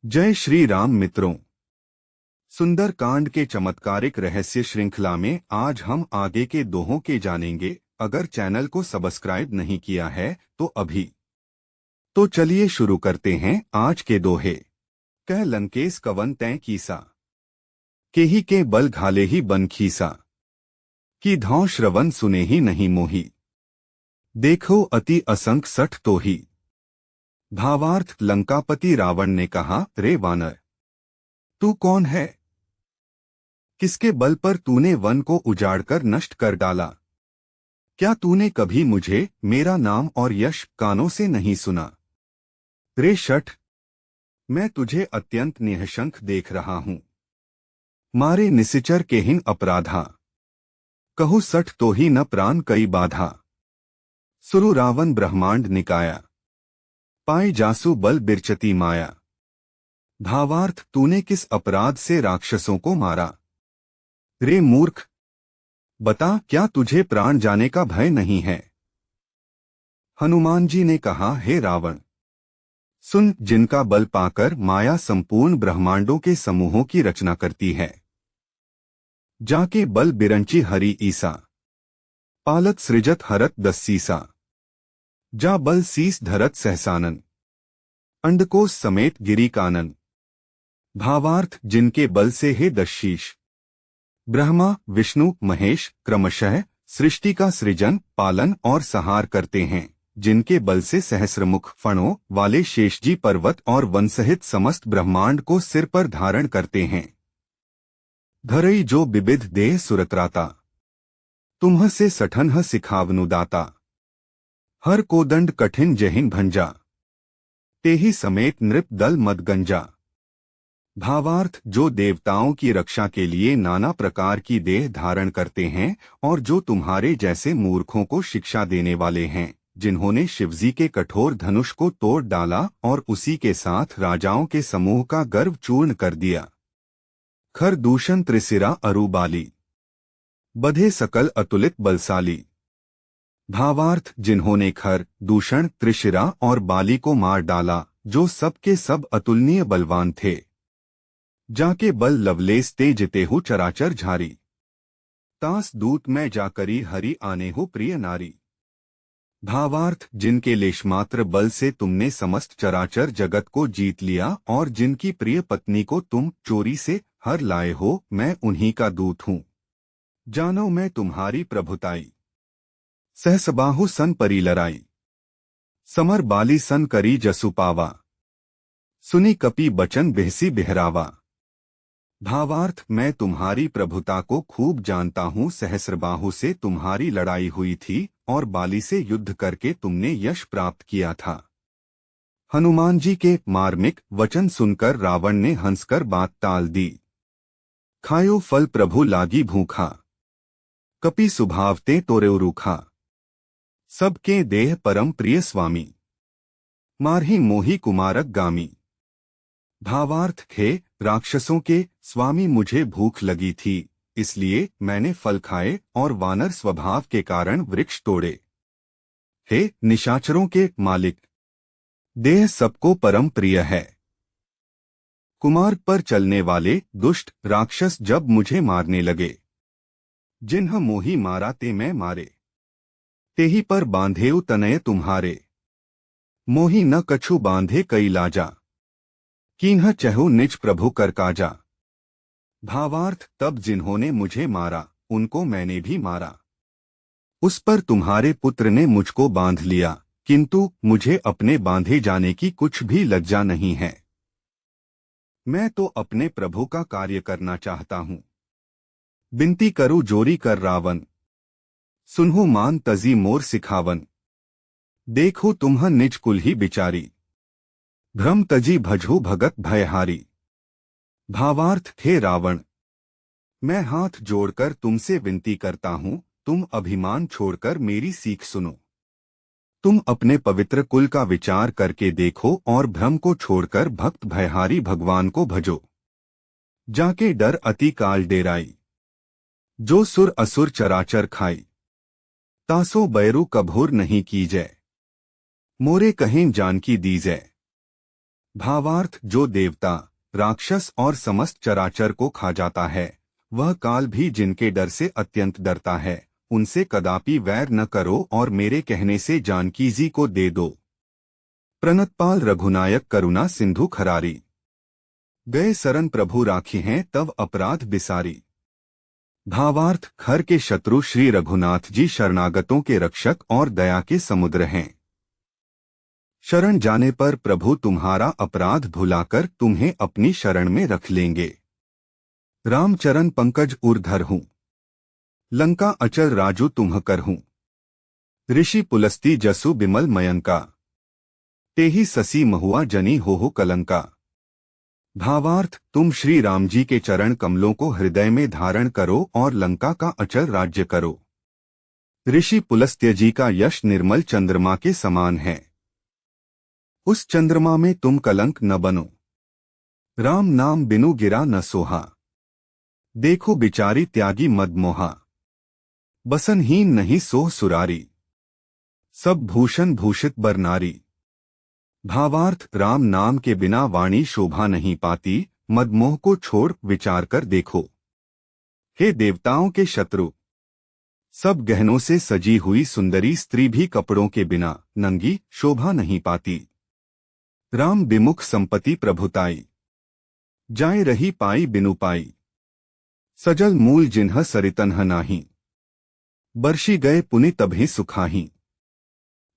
जय श्री राम मित्रों। सुंदर कांड के चमत्कारिक रहस्य श्रृंखला में आज हम आगे के दोहों के जानेंगे। अगर चैनल को सब्सक्राइब नहीं किया है तो अभी तो चलिए शुरू करते हैं आज के दोहे। कह लंकेश कवन तैं कीसा, केही के बल घाले ही बन खीसा, कि धौं श्रवण सुने ही नहीं मोही, देखो अति असंख सठ तो ही। भावार्थ, लंकापति रावण ने कहा, रे वानर, तू कौन है? किसके बल पर तूने वन को उजाड़कर नष्ट कर डाला? क्या तूने कभी मुझे, मेरा नाम और यश कानों से नहीं सुना? रे शठ, मैं तुझे अत्यंत निःशंक देख रहा हूं। मारे निसिचर केहिन अपराधा, कहु सठ तो ही न प्राण कई बाधा। सुरु रावण ब्रह्मांड निकाया, पाए जासु बल बिरचती माया। भावार्थ, तूने किस अपराध से राक्षसों को मारा? रे मूर्ख, बता, क्या तुझे प्राण जाने का भय नहीं है? हनुमान जी ने कहा, हे रावण, सुन, जिनका बल पाकर माया संपूर्ण ब्रह्मांडों के समूहों की रचना करती है। जाके बल बिरंची हरि ईसा, पालत सृजत हरत दस्सीसा। जा बल सीस धरत सहसानन, अंडकोश समेत गिरी कानन। भावार्थ, जिनके बल से हे दशीश, ब्रह्मा विष्णु महेश क्रमशः सृष्टि का सृजन पालन और संहार करते हैं, जिनके बल से सहस्रमुख फणों वाले शेषजी पर्वत और वन सहित समस्त ब्रह्मांड को सिर पर धारण करते हैं। धरई जो विविध देह सुरत्राता, तुम्ह से सठन्ह सिखावनु दाता। हर कोदंड कठिन जहिन भंजा, तेहि समेत नृप दल मदगंजा। भावार्थ, जो देवताओं की रक्षा के लिए नाना प्रकार की देह धारण करते हैं और जो तुम्हारे जैसे मूर्खों को शिक्षा देने वाले हैं, जिन्होंने शिवजी के कठोर धनुष को तोड़ डाला और उसी के साथ राजाओं के समूह का गर्व चूर्ण कर दिया। खर दूषण त्रिसिरा अरुबाली, बधे सकल अतुलित बलशाली। भावार्थ, जिन्होंने खर दूषण त्रिशिरा और बाली को मार डाला, जो सबके सब अतुलनीय बलवान थे। जाके बल लवलेस ते जिते हो चराचर झारी, तास दूत में जाकरी हरि आने हो प्रिय नारी। भावार्थ, जिनके लेशमात्र बल से तुमने समस्त चराचर जगत को जीत लिया और जिनकी प्रिय पत्नी को तुम चोरी से हर लाए हो, मैं उन्हीं का दूत हूँ। जानो मैं तुम्हारी प्रभुताई, सहसबाहु सन परी लराई, समर बाली सन करी जसु पावा, सुनी कपि बचन बिहसी बिहरावा। भावार्थ, मैं तुम्हारी प्रभुता को खूब जानता हूँ। सहस्रबाहु से तुम्हारी लड़ाई हुई थी और बाली से युद्ध करके तुमने यश प्राप्त किया था। हनुमान जी के मार्मिक वचन सुनकर रावण ने हंसकर बात टाल दी। खायो फल प्रभु लागी भूखा, कपि सुभावते तोरे रूखा। सबके देह परम प्रिय स्वामी, मारही मोही कुमारक गामी। भावार्थ, हे राक्षसों के स्वामी, मुझे भूख लगी थी, इसलिए मैंने फल खाए और वानर स्वभाव के कारण वृक्ष तोड़े। हे निशाचरों के मालिक, देह सबको परम प्रिय है। कुमार पर चलने वाले दुष्ट राक्षस जब मुझे मारने लगे, जिन्ह मोही मारा ते मैं मारे, तेही पर बांधेउ तनय तुम्हारे। मोही न कछु बांधे कई लाजा, कीन्ह चहु निज प्रभु कर काजा। भावार्थ, तब जिन्होंने मुझे मारा उनको मैंने भी मारा। उस पर तुम्हारे पुत्र ने मुझको बांध लिया, किंतु मुझे अपने बांधे जाने की कुछ भी लज्जा नहीं है। मैं तो अपने प्रभु का कार्य करना चाहता हूँ। बिनती करु जोरी कर रावण, सुनहु मान तजी मोर सिखावन। देखो तुम्ह निज कुल ही बिचारी, भ्रम तजी भजहु भगत भयहारी। भावार्थ, हे रावण, मैं हाथ जोड़कर तुमसे विनती करता हूँ, तुम अभिमान छोड़कर मेरी सीख सुनो। तुम अपने पवित्र कुल का विचार करके देखो और भ्रम को छोड़कर भक्त भयहारी भगवान को भजो। जाके डर अति काल डेराई, जो सुर असुर चराचर खाई। तासो बैरु कभोर नहीं कीजै, मोरे कहें जानकी दीजै। भावार्थ जो देवता, राक्षस और समस्त चराचर को खा जाता है, वह काल भी जिनके डर से अत्यंत डरता है, उनसे कदापि वैर न करो और मेरे कहने से जानकी जी को दे दो। प्रणतपाल रघुनायक करुणा सिंधु खरारी, गए सरन प्रभु राखी हैं तव अपराध बिसारी। भावार्थ खर के शत्रु श्री रघुनाथ जी शरणागतों के रक्षक और दया के समुद्र हैं। शरण जाने पर प्रभु तुम्हारा अपराध भुलाकर तुम्हें अपनी शरण में रख लेंगे। रामचरण पंकज उर्धर हूँ, लंका अचल राजू तुम्ह कर हूँ। ऋषि पुलस्ती जसु बिमल मयंका, तेहि ससी महुआ जनी हो कलंका। भावार्थ तुम श्री राम जी के चरण कमलों को हृदय में धारण करो और लंका का अचल राज्य करो। ऋषि पुलस्त्य जी का यश निर्मल चंद्रमा के समान है, उस चंद्रमा में तुम कलंक न बनो। राम नाम बिनु गिरा न सोहा, देखो बिचारी त्यागी मदमोहा। बसनहीन नहीं सोह सुरारी, सब भूषण भूषित बर नारी। भावार्थ राम नाम के बिना वाणी शोभा नहीं पाती, मदमोह को छोड़ विचार कर देखो। हे देवताओं के शत्रु, सब गहनों से सजी हुई सुंदरी स्त्री भी कपड़ों के बिना नंगी शोभा नहीं पाती। राम विमुख संपत्ति प्रभुताई, जाए रही पाई बिनु पाई। सजल मूल जिन्ह सरितन्ह नाही, बरसी गए पुनि तभी सुखाही।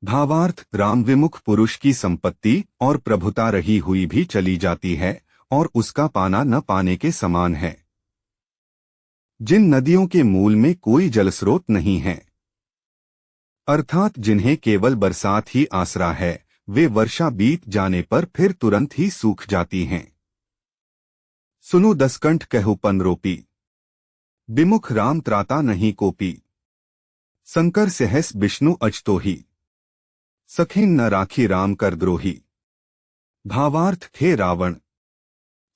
भावार्थ राम विमुख पुरुष की संपत्ति और प्रभुता रही हुई भी चली जाती है और उसका पाना न पाने के समान है। जिन नदियों के मूल में कोई जलस्रोत नहीं है, अर्थात जिन्हें केवल बरसात ही आसरा है, वे वर्षा बीत जाने पर फिर तुरंत ही सूख जाती हैं। सुनो दसकंठ कहु पन रोपी, विमुख राम त्राता नहीं कोपी। शंकर सहस विष्णु अजतोही, सखिन न राखी राम कर द्रोही। भावार्थ हे रावण,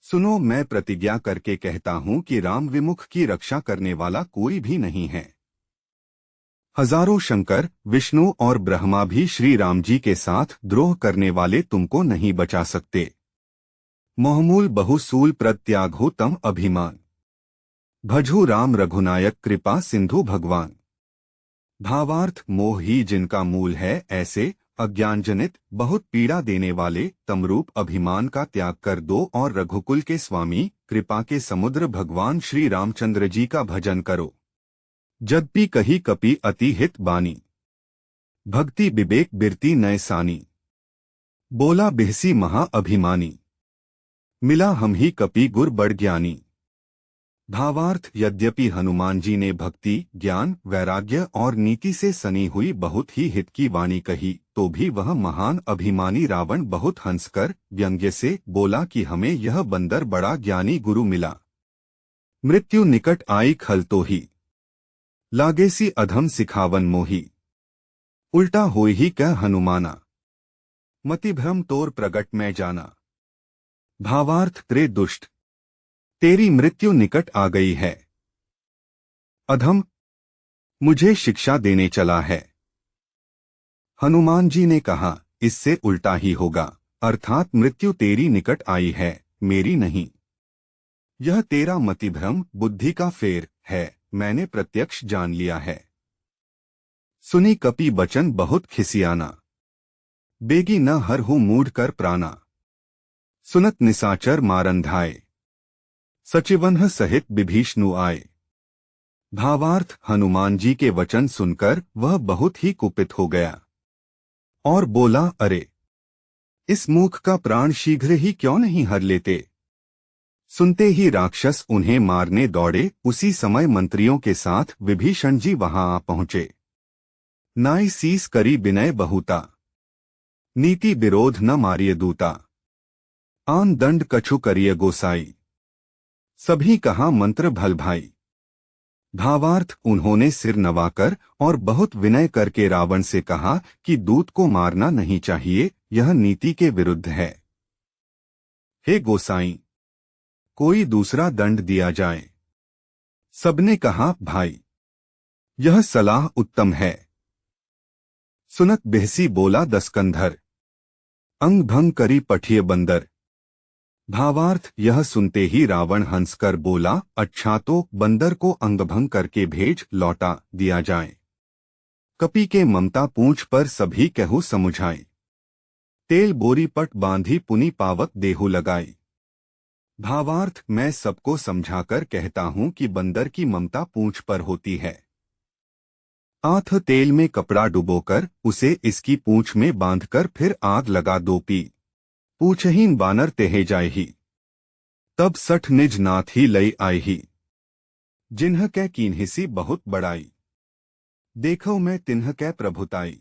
सुनो मैं प्रतिज्ञा करके कहता हूं कि राम विमुख की रक्षा करने वाला कोई भी नहीं है। हजारों शंकर, विष्णु और ब्रह्मा भी श्री राम जी के साथ द्रोह करने वाले तुमको नहीं बचा सकते। मोहमूल बहुसूल प्रत्याघो तम अभिमान, भजू राम रघुनायक कृपा सिंधु भगवान। भावार्थ मोह ही जिनका मूल है, ऐसे अज्ञानजनित बहुत पीड़ा देने वाले तमरूप अभिमान का त्याग कर दो और रघुकुल के स्वामी कृपा के समुद्र भगवान श्री रामचंद्र जी का भजन करो। जद्पि कही कपि अति हित बानी, भक्ति विवेक बिरती नय सानी। बोला बिहसी महा अभिमानी, मिला हम ही कपि गुर बड़ ज्ञानी। भावार्थ यद्यपि हनुमान जी ने भक्ति, ज्ञान, वैराग्य और नीति से सनी हुई बहुत ही हित की वाणी कही, तो भी वह महान अभिमानी रावण बहुत हंसकर व्यंग्य से बोला कि हमें यह बंदर बड़ा ज्ञानी गुरु मिला। मृत्यु निकट आई खल तो ही, लागेसी अधम सिखावन मोही। उल्टा होई ही कह हनुमाना, मति भ्रम तोर प्रगट में जाना। भावार्थ त्रे दुष्ट, तेरी मृत्यु निकट आ गई है। अधम, मुझे शिक्षा देने चला है। हनुमान जी ने कहा, इससे उल्टा ही होगा, अर्थात मृत्यु तेरी निकट आई है, मेरी नहीं। यह तेरा मतिभ्रम, बुद्धि का फेर है, मैंने प्रत्यक्ष जान लिया है। सुनी कपि बचन बहुत खिसियाना, बेगी न हर हूँ मूढ़ कर प्राणा। सुनत निसाचर मारंधाए, सचिवन्ह सहित विभीषणु आए। भावार्थ हनुमान जी के वचन सुनकर वह बहुत ही कुपित हो गया और बोला, अरे इस मूर्ख का प्राण शीघ्र ही क्यों नहीं हर लेते। सुनते ही राक्षस उन्हें मारने दौड़े। उसी समय मंत्रियों के साथ विभीषण जी वहां आ पहुंचे। नाई सीस करी विनय बहुता, नीति विरोध न मारिय दूता। आन दंड कछु करिय गोसाई, सभी कहा मंत्र भल भाई। भावार्थ उन्होंने सिर नवाकर और बहुत विनय करके रावण से कहा कि दूत को मारना नहीं चाहिए, यह नीति के विरुद्ध है। हे गोसाई, कोई दूसरा दंड दिया जाए। सबने कहा, भाई यह सलाह उत्तम है। सुनत बिहसी बोला, दसकंधर अंग भंग करी पठिय बंदर। भावार्थ, यह सुनते ही रावण हंसकर बोला, अच्छा तो बंदर को अंगभंग करके भेज लौटा दिया जाए। कपि के ममता पूंछ पर सभी कहू समुझाए। तेल बोरी पट बांधी पुनि पावक देहु लगाई। भावार्थ, मैं सबको समझाकर कहता हूँ कि बंदर की ममता पूंछ पर होती है। आथ तेल में कपड़ा डुबोकर उसे इसकी पूंछ में बांधकर फिर आग लगा दो पी। पूछहीन बानर तेहे जाए ही। तब सठ निज नाथ ही लई आई ही। जिन्ह कै कीन्हिसी बहुत बड़ाई। देखो मैं तिन्ह कै प्रभुताई।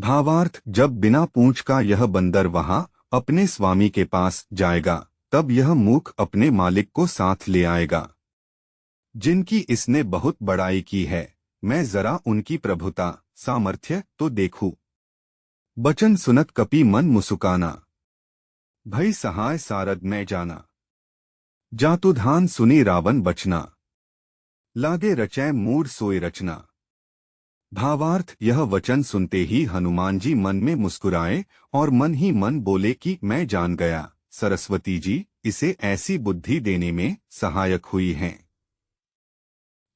भावार्थ, जब बिना पूंछ का यह बंदर वहां अपने स्वामी के पास जाएगा तब यह मूख अपने मालिक को साथ ले आएगा। जिनकी इसने बहुत बड़ाई की है, मैं जरा उनकी प्रभुता सामर्थ्य तो देखूं। बचन सुनत कपि मन मुसुकाना। भई सहाय सारद में जाना। जातुधान सुनी रावण बचना। लागे रचै मूढ़ सोई रचना। भावार्थ, यह वचन सुनते ही हनुमान जी मन में मुस्कुराए और मन ही मन बोले कि मैं जान गया, सरस्वती जी इसे ऐसी बुद्धि देने में सहायक हुई हैं।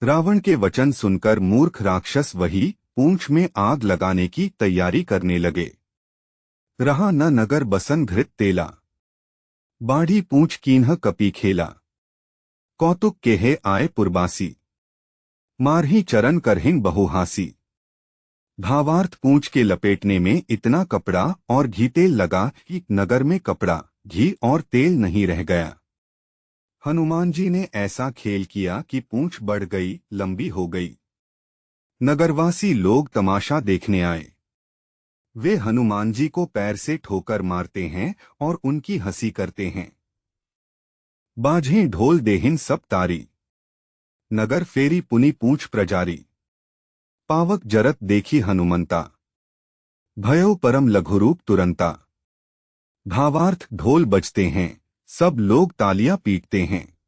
रावण के वचन सुनकर मूर्ख राक्षस वही पूंछ में आग लगाने की तैयारी करने लगे। रहा न नगर बसन घृत तेला। बाढ़ी पूंछ कीन्ह कपि खेला। कौतुक केहे आए पुरबासी। मारही चरण करहिन बहुहासी। भावार्थ, पूंछ के लपेटने में इतना कपड़ा और घी तेल लगा कि नगर में कपड़ा, घी और तेल नहीं रह गया। हनुमान जी ने ऐसा खेल किया कि पूंछ बढ़ गई, लंबी हो गई। नगरवासी लोग तमाशा देखने आए। वे हनुमान जी को पैर से ठोकर मारते हैं और उनकी हंसी करते हैं। बाजें ढोल देहिन सब तारी। नगर फेरी पुनि पूंछ प्रजारी। पावक जरत देखी हनुमंता। भयो परम लघुरूप तुरंता। भावार्थ, ढोल बजते हैं, सब लोग तालियां पीटते हैं।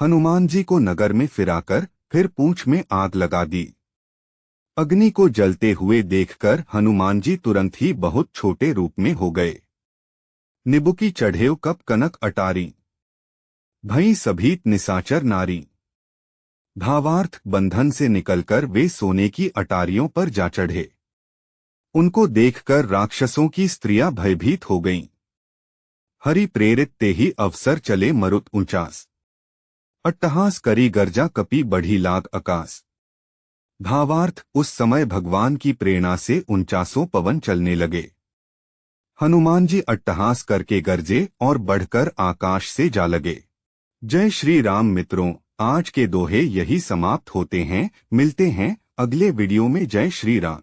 हनुमान जी को नगर में फिराकर फिर पूंछ में आग लगा दी। अग्नि को जलते हुए देखकर हनुमान जी तुरंत ही बहुत छोटे रूप में हो गए। निबुकी चढ़ेव कप कनक अटारी। भई सभीत निसाचर नारी। भावार्थ, बंधन से निकलकर वे सोने की अटारियों पर जा चढ़े। उनको देखकर राक्षसों की स्त्रियां भयभीत हो गईं। हरि प्रेरित ते ही अवसर चले मरुत ऊंचास। अट्टहास करी गर्जा कपि बढ़ी लाग आकाश। भावार्थ, उस समय भगवान की प्रेरणा से 49 पवन चलने लगे। हनुमान जी अट्टहास करके गरजे और बढ़कर आकाश से जा लगे। जय श्री राम मित्रों, आज के दोहे यही समाप्त होते हैं। मिलते हैं अगले वीडियो में। जय श्री राम।